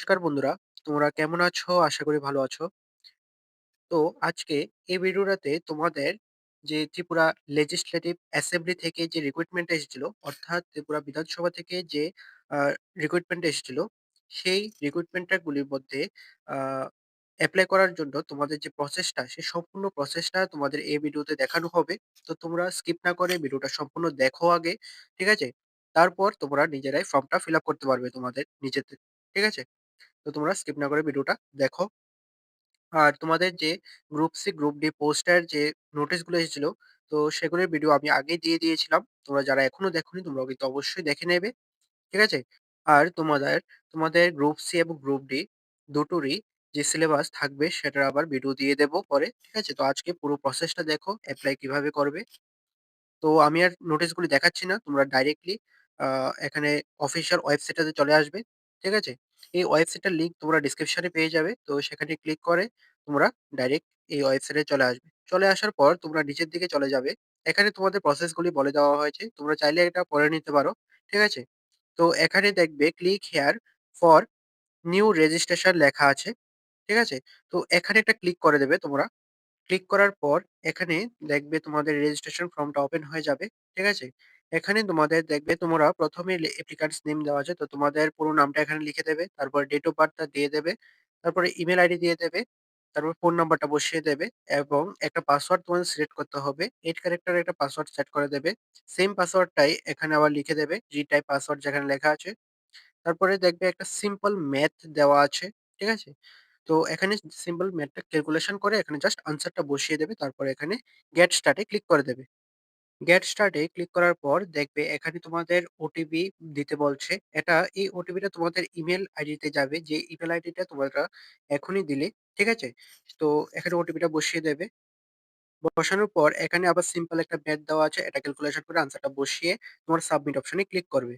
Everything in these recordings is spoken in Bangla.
নমস্কার বন্ধুরা, তোমরা কেমন আছো? আশা করি ভালো আছো। তো আজকে এই ভিডিওটাতে তোমাদের যে ত্রিপুরা লেজিসলেটিভ অ্যাসেম্বলি থেকে যে রিক্রুটমেন্ট এসেছিল, অর্থাৎ ত্রিপুরা বিধানসভা থেকে যে আ রিক্রুটমেন্ট এসেছিল, সেই রিক্রুটমেন্টটা গুলির মধ্যে আ এপ্লাই করার জন্য তোমাদের যে প্রসেসটা, সেই সম্পূর্ণ প্রসেসটা তোমাদের এই ভিডিওতে দেখানো হবে। তো তোমরা স্কিপ না করে ভিডিওটা সম্পূর্ণ দেখো আগে, ঠিক আছে? তারপর তোমরা নিজেরাই ফর্মটা ফিল আপ করতে পারবে তোমাদের নিজেদের, ঠিক আছে? তো তোমরা স্কিপ না করে ভিডিওটা দেখো। আর তোমাদের যে গ্রুপ সি, গ্রুপ ডি পোস্টের যে নোটিশগুলো এসেছিল, তো সেগুলোর ভিডিও আমি আগেই দিয়ে দিয়েছিলাম। তোমরা যারা এখনো দেখোনি তোমরা কিন্তু অবশ্যই দেখে নেবে। ঠিক আছে? আর তোমাদের গ্রুপ সি এবং গ্রুপ ডি দুটোরই যে সিলেবাস থাকবে সেটার আবার ভিডিও দিয়ে দেব পরে। ঠিক আছে? তো আজকে পুরো প্রসেসটা দেখো, এপ্লাই কিভাবে করবে। তো আমি আর নোটিশগুলি দেখাচ্ছি না। তোমরা ডাইরেক্টলি আ এখানে অফিসিয়াল ওয়েবসাইটটাতে চলে আসবে। ঠিক আছে? এই ওয়েবসাইটটার লিংক তোমরা ডেসক্রিপশনে পেয়ে যাবে। তো সেখানে ক্লিক করে তোমরা ডাইরেক্ট এই ওয়েবসাইটে চলে আসবে। চলে আসার পর তোমরা নিচের দিকে চলে যাবে। এখানে তোমাদের প্রসেসগুলি বলে দেওয়া হয়েছে। তোমরা চাইলে এটা পড়ে নিতে পারো। ঠিক আছে? তো এখানে দেখবে click here for new registration লেখা আছে। ঠিক আছে? তো এখানে একটা ক্লিক করে দেবে তোমরা। ক্লিক করার পর এখানে দেখবে তোমাদের রেজিস্ট্রেশন ফর্মটা ওপেন হয়ে যাবে। ঠিক আছে? এখানে তোমাদের দেখবে তোমরা ১ম এ অ্যাপ্লিক্যান্টস নেম দেওয়া আছে। তো তোমাদের পুরো নামটা এখানে লিখে দেবে। তারপর ডেট অফ বার্থ টা দিয়ে দেবে। তারপরে ইমেইল আইডি দিয়ে দেবে। তারপর ফোন নাম্বারটা বসিয়ে দেবে এবং একটা পাসওয়ার্ড তোমাদের সিলেক্ট করতে হবে। 8 ক্যারেক্টারের একটা পাসওয়ার্ড সেট করে দেবে। সেম পাসওয়ার্ডটাই এখানে আবার লিখে দেবে। জি-টাইপ পাসওয়ার্ড যেখানে লেখা আছে। তারপরে দেখবে একটা সিম্পল ম্যাথ দেওয়া আছে। ঠিক আছে? তো এখানে সিম্পল ম্যাথটা ক্যালকুলেশন করে এখানে জাস্ট আনসারটা বসিয়ে দেবে। তারপরে এখানে গেট স্টার্ট এ ক্লিক করে দেবে। গেট স্টার্ট এ ক্লিক করার পর দেখবে এখানে তোমাদের ওটিপি দিতে বলছে। এই ওটিপিটা তোমাদের ইমেইল আইডিতে যাবে, যে ইমেইল আইডিটা তোমরা এখনই দিলে। ঠিক আছে? তো এখানে ওটিপিটা বসিয়ে দেবে। বসানোর পর এখানে আবার সিম্পল একটা ম্যাথ দেওয়া আছে। এটা ক্যালকুলেশন করে আনসারটা বসিয়ে তোমার সাবমিট অপশনে ক্লিক করবে।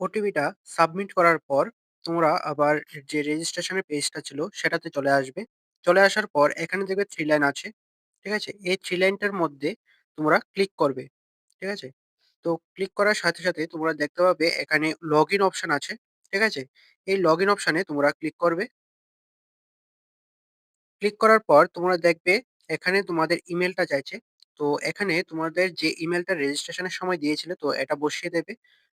ওটিপিটা সাবমিট করার পর তোমরা আবার যে রেজিস্ট্রেশনের পেজটা ছিল সেটাতে চলে আসবে। চলে আসার পর এখানে দেখবে 3 লাইন আছে। ঠিক আছে? এই 3 লাইনটার মধ্যে তোমরা ক্লিক করবে। ঠিক আছে? তো ক্লিক করার সাথে, সাথে তোমরা দেখতে পাবে এখানে লগইন অপশন আছে। ঠিক আছে? এই লগইন অপশনে তোমরা ক্লিক করবে। ক্লিক করার পর তোমরা দেখবে এখানে তোমাদের ইমেলটা চাইছে। তো এখানে তোমাদের যে ইমেলটা রেজিস্ট্রেশনের সময় দিয়েছিলে তো এটা বসিয়ে দেবে।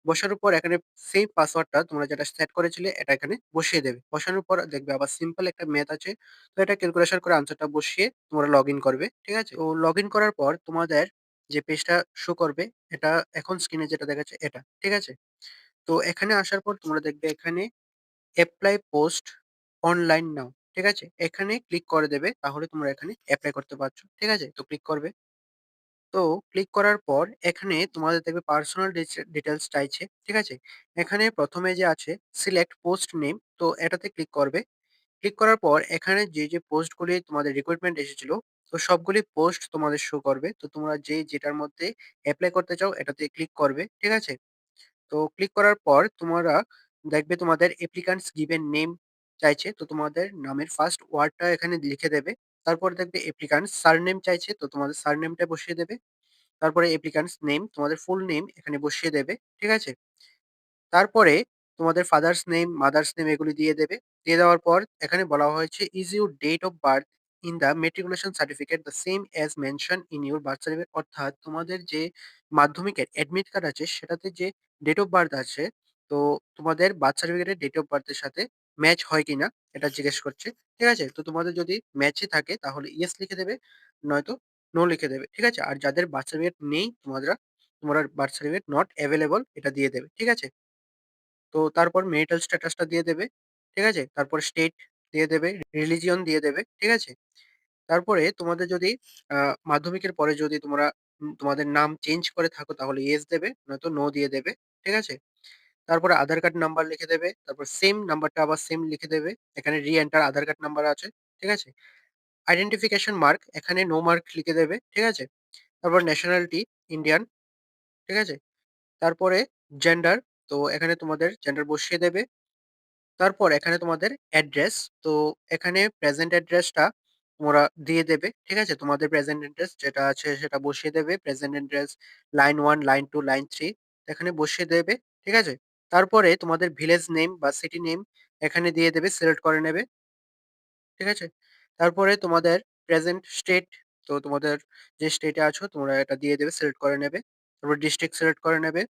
বসানোর পর এখানে সেম পাসওয়ার্ডটা তোমরা যেটা সেট করেছিলে এটা এখানে বসিয়ে দেবে। বসানোর পর দেখবে আবার সিম্পল একটা ম্যাথ আছে। তো এটা ক্যালকুলেশন করে আনসারটা বসিয়ে তোমরা লগইন করবে। ঠিক আছে? তো লগইন করার পর তোমাদের যে পেজটা শো করবে এটা এখন স্ক্রিনে যেটা দেখাচ্ছে এটা। ঠিক আছে? তো এখানে আসার পর তোমরা দেখবে এখানে এপ্লাই পোস্ট অনলাইন নাও। ঠিক আছে? এখানে ক্লিক করে দেবে। তাহলে তোমরা এখানে এপ্লাই করতে পারছো। ঠিক আছে? তো ক্লিক করবে। তো ক্লিক করার পর এখানে তোমাদের দেখবে পার্সোনাল ডিটেইলস চাইছে। ঠিক আছে? এখানে ১ম এ যে আছে সিলেক্ট পোস্ট নেম, তো এটাতে ক্লিক করবে। ক্লিক করার পর এখানে যে পোস্টগুলি তোমাদের রিক্রুটমেন্ট এসেছিল, তো সবগুলি পোস্ট তোমাদের শো করবে। তো তোমরা যেটার মধ্যে এপ্লাই করতে চাও এটাতে ক্লিক করবে। ঠিক আছে? তো ক্লিক করার পর তোমরা দেখবে তোমাদের অ্যাপ্লিক্যান্টস গিভেন নেম চাইছে। তো তোমাদের নামের ফার্স্ট ওয়ার্ডটা এখানে লিখে দেবে। তারপর দেখবে অ্যাপ্লিক্যান্টস সারনেম চাইছে। তো তোমাদের সারনেমটা বসিয়ে দেবে। তারপরে অ্যাপ্লিক্যান্টস নেম, তোমাদের ফুল নেম এখানে বসিয়ে দেবে। ঠিক আছে? তারপরে তোমাদের ফাদারস নেম, মাদারস নেম এগুলি দিয়ে দেবে। দিয়ে দেওয়ার পর এখানে বলা হয়েছে, "is your date of birth in the matriculation certificate the same as mention in your birth certificate?" অর্থাৎ তোমাদের যে মাধ্যমিকের অ্যাডমিট কার্ড আছে সেটাতে যে ডেট অফ বার্থ আছে, তো তোমাদের বার্থ সার্টিফিকেটের ডেট অফ বার্থ এর সাথে ম্যাচ হয় কিনা এটা জিজ্ঞেস করছে। ঠিক আছে? তো তোমাদের যদি ম্যাচই থাকে তাহলে ইয়েস লিখে দেবে, নয়তো নো লিখে দেবে। ঠিক আছে? আর যাদের বার্থ সার্টিফিকেট নেই তোমরা বার্থ সার্টিফিকেট নট এভেইলেবল এটা দিয়ে দেবে। ঠিক আছে? তো তারপর মেরিটাল স্ট্যাটাসটা দিয়ে দেবে। ঠিক আছে? তারপর স্টেট দিয়ে দেবে, রিলিজিয়ন দিয়ে দেবে। ঠিক আছে? তারপরে তোমাদের যদি আ মাধ্যমিকের পরে যদি তোমাদের নাম চেঞ্জ করে থাকো তাহলে ইয়েস দেবে, নয়তো নো দিয়ে দেবে। ঠিক আছে? তারপরে আধার কার্ড নাম্বার লিখে দেবে। তারপর সেম নাম্বারটা আবার সেম লিখে দেবে। এখানে রি-এন্টার আধার কার্ড নাম্বার আছে। ঠিক আছে? আইডেন্টিফিকেশন মার্ক এখানে নো মার্ক লিখে দেবে। ঠিক আছে? তারপর ন্যাশনালিটি ইন্ডিয়ান। ঠিক আছে? তারপরে জেন্ডার, তো এখানে তোমাদের জেন্ডার বসিয়ে দেবে। তারপর এখানে তোমাদের অ্যাড্রেস, তো এখানে প্রেজেন্ট অ্যাড্রেসটা তোমরা দিয়ে দেবে। ঠিক আছে? তোমাদের প্রেজেন্ট অ্যাড্রেস যেটা আছে সেটা বসিয়ে দেবে। Present address line 1, line 2, line 3 এখানে বসিয়ে দেবে। ঠিক আছে? তারপরে তোমাদের ভিলেজ নেম বা সিটি নেম এখানে দিয়ে দেবে, সিলেক্ট করে নেবে। ঠিক আছে? তারপরে তোমাদের প্রেজেন্ট স্টেট, তো তোমাদের যে স্টেটে আছো তোমরা এটা দিয়ে দেবে, সিলেক্ট করে নেবে। তারপর ডিস্ট্রিক্ট সিলেক্ট করে নেবে।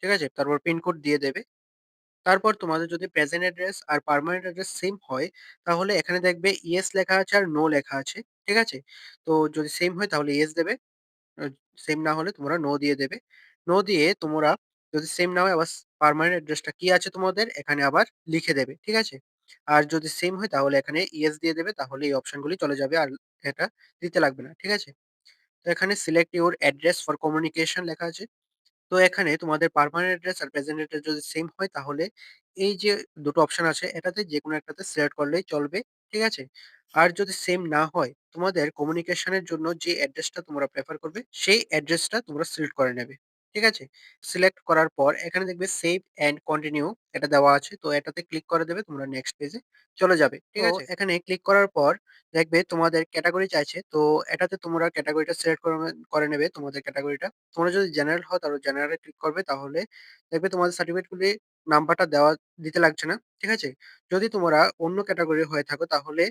ঠিক আছে? তারপর পিনকোড দিয়ে দেবে। তারপর তোমাদের যদি প্রেজেন্ট অ্যাড্রেস আর পার্মানেন্ট অ্যাড্রেস সেম হয়, তাহলে এখানে দেখবে ইয়েস লেখা আছে আর নো লেখা আছে। ঠিক আছে? তো যদি সেম হয় তাহলে ইয়েস দেবে। আ সেম না হলে তোমরা নো দিয়ে দেবে। নো দিয়ে তোমরা যদি সেম না হয় আবার পার্মানেন্ট অ্যাড্রেসটা কি আছে তোমাদের এখানে আবার লিখে দেবে। ঠিক আছে? আর যদি সেম হয় তাহলে এখানে ইয়েস দিয়ে দেবে। তাহলে এই অপশনগুলি চলে যাবে আর এটা দিতে লাগবে না। ঠিক আছে? তো এখানে select your address for communication লেখা আছে। তো এখানে তোমাদের পার্মানেন্ট অ্যাড্রেস আর প্রেজেন্ট অ্যাড্রেস যদি সেম হয় তাহলে এই যে দুটো অপশন আছে এটাতে যেকোনো একটাতে সিলেক্ট করলেই চলবে। ঠিক আছে? আর যদি সেম না হয় তোমাদের কমিউনিকেশন এর জন্য যে অ্যাড্রেসটা তোমরা প্রেফার করবে সেই অ্যাড্রেসটা তোমরা সিলেক্ট করে নেবে। ঠিক আছে? সিলেক্ট করার পর এখানে দেখবে সেভ অ্যান্ড কন্টিনিউ এটা দেওয়া আছে। তো এটাতে ক্লিক করে দেবে তোমরা নেক্সট পেজে চলে যাবে। ঠিক আছে? এখানে ক্লিক করার পর দেখবে তোমাদের ক্যাটেগরি চাইছে। তো এটাতে তোমরা ক্যাটেগরিটা সিলেক্ট করে নেবে তোমাদের ক্যাটেগরিটা। তোমরা যদি জেনারেল হও তাহলে জেনারেল এ ক্লিক করবে তাহলে দেখবে তোমাদের সার্টিফিকেটগুলি নাম্বারটা দিতে লাগছে না। ঠিক আছে? যদি তোমরা অন্য ক্যাটেগরি হয়ে থাকো তাহলে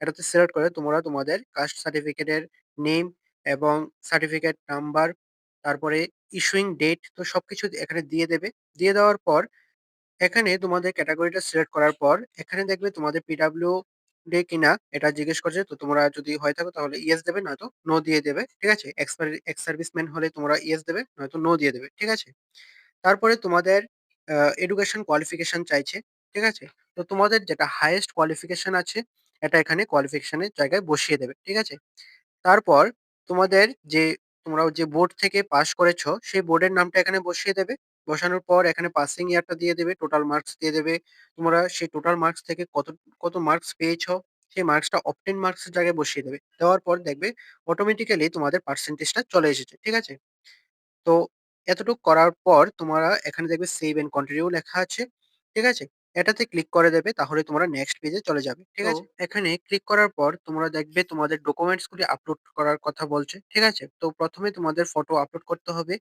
এটাতে সিলেক্ট করে তোমরা তোমাদের কাস্ট সার্টিফিকেটের নেম এবং সার্টিফিকেট নাম্বার, তারপরে ইস্যুইং ডেট তো সবকিছু এখানে দিয়ে দেবে। দিয়ে দেওয়ার পর এখানে তোমাদের ক্যাটেগরিটা সিলেক্ট করার পর এখানে দেখবে তোমাদের পিডব্লিউডি কিনা এটা জিজ্ঞেস করছে। তো তোমরা যদি হয়ে থাকো তাহলে ইয়েস দেবে নয়তো নো দিয়ে দেবে। ঠিক আছে? এক্স সার্ভিসম্যান হলে তোমরা ইয়েস দেবে নয়তো নো দিয়ে দেবে। ঠিক আছে? তারপরে তোমাদের এডুকেশন কোয়ালিফিকেশন চাইছে। ঠিক আছে? তো তোমাদের যেটা হাইয়েস্ট কোয়ালিফিকেশন আছে এটা এখানে কোয়ালিফিকেশন এর জায়গায় বসিয়ে দেবে। ঠিক আছে? তারপর তোমাদের যে তোমরা যে বোর্ড থেকে পাস করেছো, সেই বোর্ডের নামটা এখানে বসিয়ে দেবে। বসানোর পর এখানে পাসিং ইয়ারটা দিয়ে দেবে, টোটাল মার্কস দিয়ে দেবে। তোমরা সেই টোটাল মার্কস থেকে কত মার্কস পেয়েছো, সেই মার্কসটা অবটেন মার্কস এর জায়গায় বসিয়ে দেবে। দেওয়ার পর দেখবে অটোমেটিক্যালি তোমাদের পার্সেন্টেজটা চলে এসেছে। ঠিক আছে? তো এতটুক করার পর তোমরা এখানে দেখবে সেভ এন্ড কন্টিনিউ লেখা আছে। ঠিক আছে? এটাতে ক্লিক করে দেবে তাহলে তোমরা নেক্সট পেজে চলে যাবে। ঠিক আছে? এখানে ক্লিক করার পর তোমরা দেখবে তোমাদের ডকুমেন্টস গুলি আপলোড করার কথা বলছে। ঠিক আছে? তো ১ম এ তোমাদের ফটো আপলোড করতে হবে।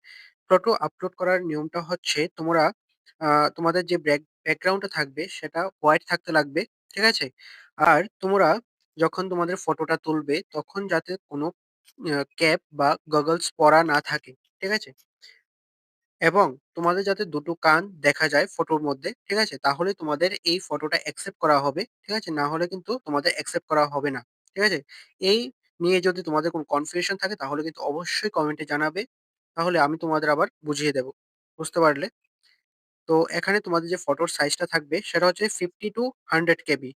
ফটো আপলোড করার নিয়মটা হচ্ছে তোমরা আ তোমাদের যে ব্যাকগ্রাউন্ডটা থাকবে সেটা হোয়াইট থাকতে লাগবে। ঠিক আছে? আর তোমরা যখন তোমাদের ফটোটা তুলবে তখন যাতে কোনো ক্যাপ বা গগলস পরা না থাকে। ঠিক আছে? এবং তোমাদের যাতে দুটো কান দেখা যায় ফটোর মধ্যে, ঠিক আছে? তাহলে তোমাদের এই ফটোটা অ্যাকসেপ্ট করা হবে। ঠিক আছে? না হলে কিন্তু তোমাদের অ্যাকসেপ্ট করা হবে না। ঠিক আছে? এই নিয়ে যদি তোমাদের কোনো কনফিউশন থাকে তাহলে কিন্তু অবশ্যই কমেন্টে জানাবে। তাহলে আমি তোমাদের আবার বুঝিয়ে দেব। বুঝতে পারলে? তো এখানে তোমাদের যে ফটোর সাইজটা থাকবে সেটা হচ্ছে 50 টু 100 কেবি।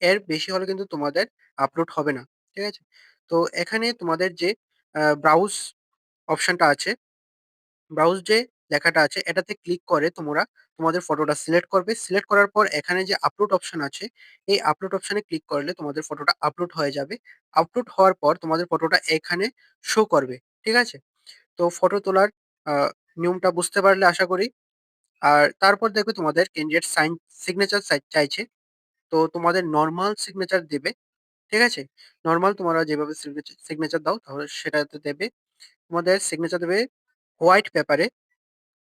এর বেশি হলে কিন্তু তোমাদের আপলোড হবে না। ঠিক আছে? তো এখানে তোমাদের যে ব্রাউজ অপশনটা আছে, ব্রাউজ যে লেখাটা আছে এটাতে ক্লিক করে তোমরা তোমাদের ফটোটা সিলেক্ট করবে। সিলেক্ট করার পর এখানে যে আপলোড অপশন আছে, এই আপলোড অপশনে ক্লিক করলে তোমাদের ফটোটা আপলোড হয়ে যাবে। আপলোড হওয়ার পর তোমাদের ফটোটা এখানে শো করবে। ঠিক আছে? তো ফটো তোলার আ নিয়মটা বুঝতে পারলে আশা করি। আর তারপর দেখবে তোমাদের ক্যান্ডিডেট সিগনেচার চাইছে। তো তোমাদের নরমাল সিগনেচার দেবে। ঠিক আছে? নরমাল তোমরা যেভাবে সিগনেচার দাও তাহলে সেটাতে দেবে। তোমাদের সিগনেচার দেবে হোয়াইট পেপারে।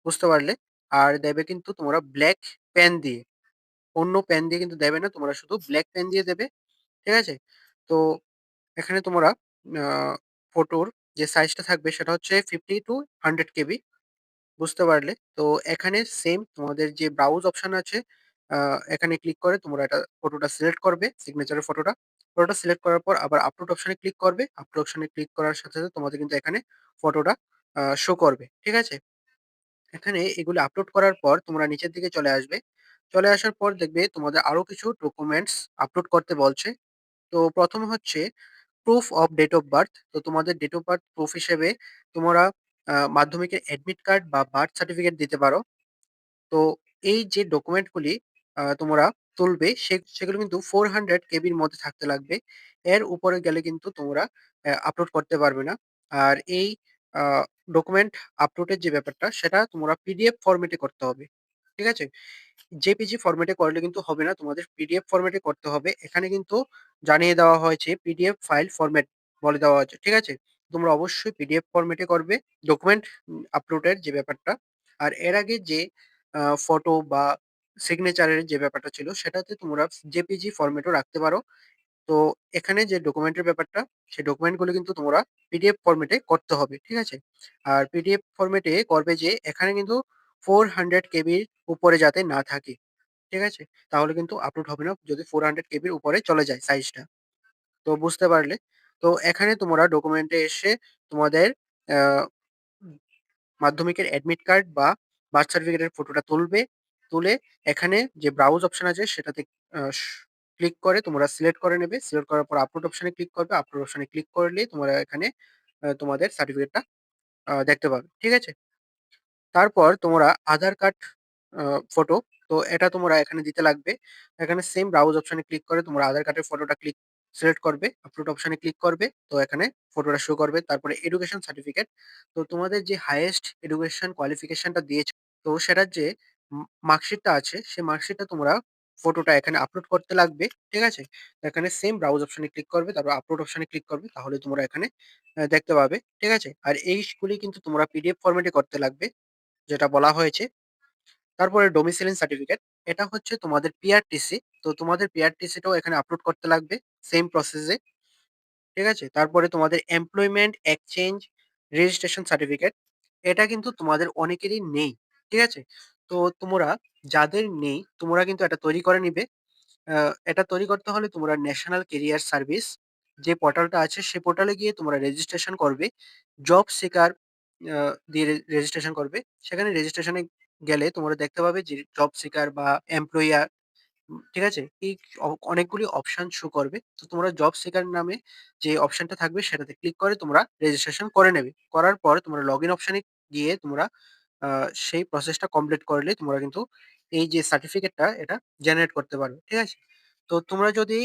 বুঝতে পারলে? আর দেবে কিন্তু তোমরা ব্লাক পেন দিয়ে। অন্য পেন দিয়ে কিন্তু দেবে না। তোমরা শুধু ব্লাক পেন দিয়ে দেবে। ঠিক আছে? তো এখানে তোমরা আ ফটোর যে সাইজটা থাকবে সেটা হচ্ছে 50 টু 100 কেবি। বুঝতে পারলে? তো এখানে সেম তোমাদের যে ব্রাউজ অপশন আছে, আ এখানে ক্লিক করে তোমরা ফটোটা সিলেক্ট করবে, সিগনেচারের ফটোটা। ফটোটা সিলেক্ট করার পর আবার আপলোড অপশনে ক্লিক করবে। আপলোড অপশনে ক্লিক করার সাথে, সাথে তোমাদের কিন্তু এখানে ফটোটা শো করবে। ঠিক আছে? এখানে এগুলো আপলোড করার পর তোমরা নিচের দিকে চলে আসবে। চলে আসার পর দেখবে তোমাদের আরো কিছু ডকুমেন্টস আপলোড করতে বলছে। তো ১ম হচ্ছে proof of date of birth. তো তোমাদের ডেট অফ বার্থ প্রুফ হিসেবে তোমরা মাধ্যমিকের অ্যাডমিট কার্ড বা বার্থ সার্টিফিকেট দিতে পারো। তো এই যে ডকুমেন্টগুলি তোমরা তুলবে সেগুলো কিন্তু 400 কেবির মধ্যে থাকতে লাগবে। এর উপরে গেলে কিন্তু তোমরা আপলোড করতে পারবে না। আর এই আ ডকুমেন্ট আপলোডের যে ব্যাপারটা সেটা তোমরা পিডিএফ ফরম্যাটে করতে হবে। ঠিক আছে? জেপিজি ফরম্যাটে করলে কিন্তু হবে না। তোমাদের পিডিএফ ফরম্যাটে করতে হবে। এখানে কিন্তু জানিয়ে দেওয়া হয়েছে পিডিএফ ফাইল ফরম্যাট বলে দেওয়া আছে। ঠিক আছে? তোমরা অবশ্যই পিডিএফ ফরম্যাটে করবে ডকুমেন্ট আপলোডের যে ব্যাপারটা। আর এর আগে যে ফটো বা সিগনেচারের যে ব্যাপারটা ছিল সেটাতে তোমরা জেপিজি ফরম্যাটও রাখতে পারো। তো এখানে যে ডকুমেন্টের ব্যাপারটা, সেই ডকুমেন্টগুলো কিন্তু তোমরা পিডিএফ ফরম্যাটে করতে হবে। ঠিক আছে? আর পিডিএফ ফরম্যাটে করবে যে এখানে কিন্তু 400 কেবির উপরে যাতে না থাকে। ঠিক আছে? তাহলে কিন্তু আপলোড হবে না যদি 400 কেবির উপরে চলে যায় সাইজটা। তো বুঝতে পারলে? তো এখানে তোমরা ডকুমেন্টে এসে তোমাদের আ মাধ্যমিকের অ্যাডমিট কার্ড বা বার্থ সার্টিফিকেটের ফটোটা তুলবে। তুলে এখানে যে ব্রাউজ অপশন আছে সেটাতে আ স ক্লিক করে তোমরা সিলেক্ট করে নেবে। সিলেক্ট করার পর আপলোড অপশনে ক্লিক করবে। আপলোড অপশনে ক্লিক করলেই তোমরা এখানে তোমাদের সার্টিফিকেটটা দেখতে পাবে। ঠিক আছে? তারপর তোমরা আধার কার্ড আ ফটো, তো এটা তোমরা এখানে দিতে লাগবে। এখানে সেম ব্রাউজ অপশনে ক্লিক করে তোমরা আধার কার্ডের ফটোটা সিলেক্ট করবে। আপলোড অপশনে ক্লিক করবে। তো এখানে ফটোটা শো করবে। তারপরে এডুকেশন সার্টিফিকেট। তো তোমাদের যে হাইয়েস্ট এডুকেশন কোয়ালিফিকেশনটা দিয়েছ, তো সেটার যে মার্কশিটটা আছে, সেই মার্কশিটটা তোমরা ফটোটা এখানে আপলোড করতে লাগবে। ঠিক আছে? তো এখানে সেম ব্রাউজ অপশনে ক্লিক করবে। তারপর আপলোড অপশনে ক্লিক করবে। তাহলে তোমরা এখানে দেখতে পাবে। ঠিক আছে? আর এইগুলি কিন্তু তোমরা পিডিএফ ফরম্যাটে করতে লাগবে। যেটা বলা হয়েছে। তারপরে ডোমিসাইল সার্টিফিকেট, এটা হচ্ছে তোমাদের পিআরটিসি। তো তোমাদের পিআরটিসিটাও এখানে আপলোড করতে লাগবে সেম প্রসেসে। ঠিক আছে? তারপরে তোমাদের এমপ্লয়মেন্ট এক্সচেঞ্জ রেজিস্ট্রেশন সার্টিফিকেট, এটা কিন্তু তোমাদের অনেকেরই নেই। ঠিক আছে? তো তোমরা যাদের নেই তোমরা কিন্তু এটা তৈরি করে নিবে। আ এটা তৈরি করতে হলে তোমরা ন্যাশনাল ক্যারিয়ার সার্ভিস যে পোর্টালটা আছে সে পোর্টালে গিয়ে তোমরা রেজিস্ট্রেশন করবে। জব সিকার আ দিয়ে রেজিস্ট্রেশন করবে। সেখানে রেজিস্ট্রেশন এ গেলে তোমরা দেখতে পাবে যে জব সিকার বা এমপ্লয়ার, ঠিক আছে? এই অনেকগুলি অপশন শো করবে। তো তোমরা জব সিকার নামে যে অপশনটা থাকবে সেটাতে ক্লিক করে তোমরা রেজিস্ট্রেশন করে নেবে। করার পর তোমরা লগইন অপশনে গিয়ে তোমরা আ সেই প্রসেসটা কমপ্লিট করলে তোমরা কিন্তু এই যে সার্টিফিকেটটা এটা জেনারেট করতে পারবে। ঠিক আছে? তো তোমরা যদি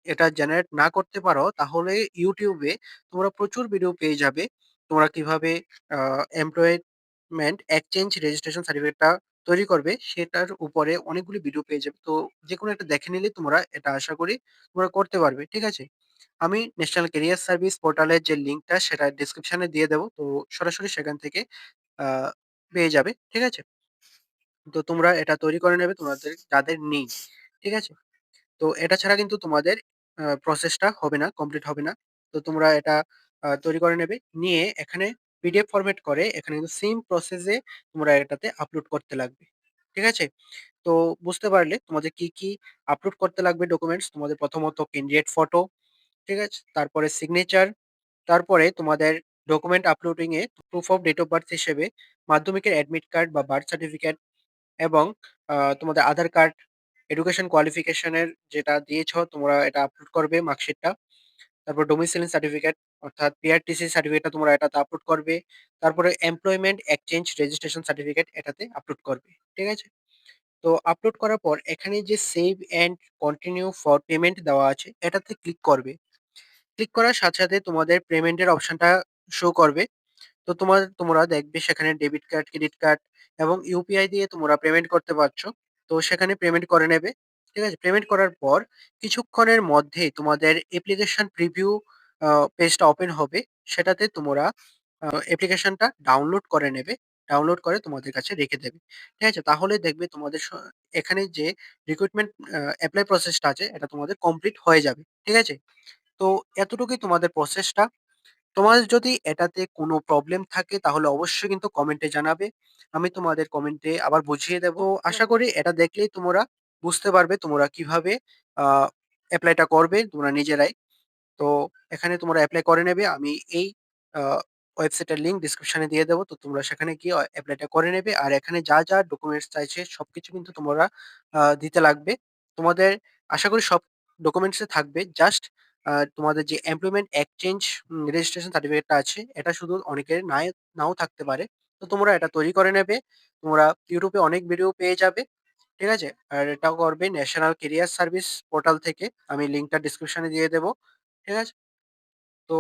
এটা জেনারেট না করতে পারো তাহলে YouTube এ তোমরা প্রচুর ভিডিও পেয়ে যাবে। তোমরা কিভাবে আ এমপ্লয়মেন্ট এক্সচেঞ্জ রেজিস্ট্রেশন সার্টিফিকেটটা তৈরি করবে সেটার উপরে অনেকগুলি ভিডিও পেয়ে যাবে। তো যেকোনো একটা দেখে নিলেই তোমরা এটা আশা করি তোমরা করতে পারবে। ঠিক আছে? আমি ন্যাশনাল ক্যারিয়ার সার্ভিস পোর্টালের যে লিঙ্কটা সেটা ডেসক্রিপশনে দিয়ে দেব। তো সরাসরি সেখান থেকে আ পেয়ে যাবে। ঠিক আছে? তো তোমরা এটা তৈরি করে নেবে তোমাদের যাদের নেই। ঠিক আছে? তো এটা ছাড়া কিন্তু তোমাদের প্রসেসটা হবে না, কমপ্লিট হবে না। তো তোমরা এটা তৈরি করে নেবে। নিয়ে এখানে পিডিএফ ফরম্যাট করে এখানে কিন্তু সেম প্রসেসে তোমরা এটাতে আপলোড করতে লাগবে। ঠিক আছে? তো বুঝতে পারলে তোমাদের কি আপলোড করতে লাগবে ডকুমেন্টস। তোমাদের প্রথমত ক্যান্ডিডেট ফটো, ঠিক আছে? তারপরে সিগনেচার, তারপরে তোমাদের ডকুমেন্ট আপলোডিং এ proof of date of birth হিসেবে মাধ্যমিকের অ্যাডমিট কার্ড বা বার্থ সার্টিফিকেট এবং তোমাদের আধার কার্ড, এডুকেশন কোয়ালিফিকেশন এর যেটা দিয়েছো তোমরা এটা আপলোড করবে মার্কশিটটা। তারপর ডোমিসাইল সার্টিফিকেট অর্থাৎ পিআরটিসি সার্টিফিকেটটা তোমরা এটাতে আপলোড করবে। তারপরে এমপ্লয়মেন্ট এক্সচেঞ্জ রেজিস্ট্রেশন সার্টিফিকেট এটাতে আপলোড করবে। ঠিক আছে? তো আপলোড করার পর এখানে যে save and continue for payment দেওয়া আছে এটাতে ক্লিক করবে। ক্লিক করার সাথে তোমাদের পেমেন্টের অপশনটা শো করবে। তো তোমরা দেখবে সেখানে ডেবিট কার্ড, ক্রেডিট কার্ড এবং ইউপিআই দিয়ে তোমরা পেমেন্ট করতে পারছো। তো সেখানে পেমেন্ট করে নেবে। ঠিক আছে? পেমেন্ট করার পর কিছুক্ষণের মধ্যেই তোমাদের অ্যাপ্লিকেশন প্রিভিউ আ পেজটা ওপেন হবে। সেটাতে তোমরা অ্যাপ্লিকেশনটা ডাউনলোড করে নেবে। ডাউনলোড করে তোমাদের কাছে রেখে দেবে। ঠিক আছে? তাহলে দেখবে তোমাদের এখানে যে রিক্রুটমেন্ট এপ্লাই প্রসেসটা আছে এটা তোমাদের কমপ্লিট হয়ে যাবে। ঠিক আছে? তো এতটুকুই তোমাদের প্রসেসটা। তোমার যদি এটাতে কোনো প্রবলেম থাকে তাহলে অবশ্যই কিন্তু কমেন্টে জানাবে। আমি তোমাদের কমেন্টে আবার বুঝিয়ে দেব। আশা করি এটা দেখলেই তোমরা বুঝতে পারবে তোমরা কিভাবে আ এপ্লাইটা করবে তোমরা নিজেরাই। তো এখানে তোমরা এপ্লাই করে নেবে। আমি এই আ ওয়েবসাইটের লিংক ডেসক্রিপশনে দিয়ে দেব। তো তোমরা সেখানে গিয়ে এপ্লাইটা করে নেবে। আর এখানে যা ডকুমেন্টস চাইছে সবকিছু কিন্তু তোমরা দিতে লাগবে। তোমাদের আশা করি সব ডকুমেন্টস এ থাকবে। জাস্ট তোমাদের যে এমপ্লয়মেন্ট এক্সচেঞ্জ রেজিস্ট্রেশন সার্টিফিকেটটা আছে এটা শুধু অনেকের নাও থাকতে পারে। তো তোমরা এটা তৈরি করে নেবে। তোমরা YouTube এ অনেক ভিডিও পেয়ে যাবে। ঠিক আছে? আর এটাও করবে ন্যাশনাল ক্যারিয়ার সার্ভিস পোর্টাল থেকে। আমি লিংকটা ডেসক্রিপশনে দিয়ে দেব। ঠিক আছে? তো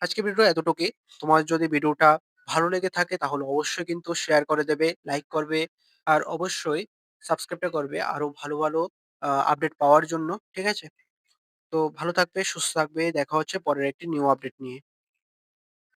আজকের ভিডিও এতটুকুই। তোমার যদি ভিডিওটা ভালো লেগে থাকে তাহলে অবশ্যই কিন্তু শেয়ার করে দেবে, লাইক করবে আর অবশ্যই সাবস্ক্রাইবটা করবে আরো ভালো আপডেট পাওয়ার জন্য। ঠিক আছে? তো ভালো থাকবে, সুস্থ থাকবে। দেখা হচ্ছে পরের একটি নিউ আপডেট নিয়ে।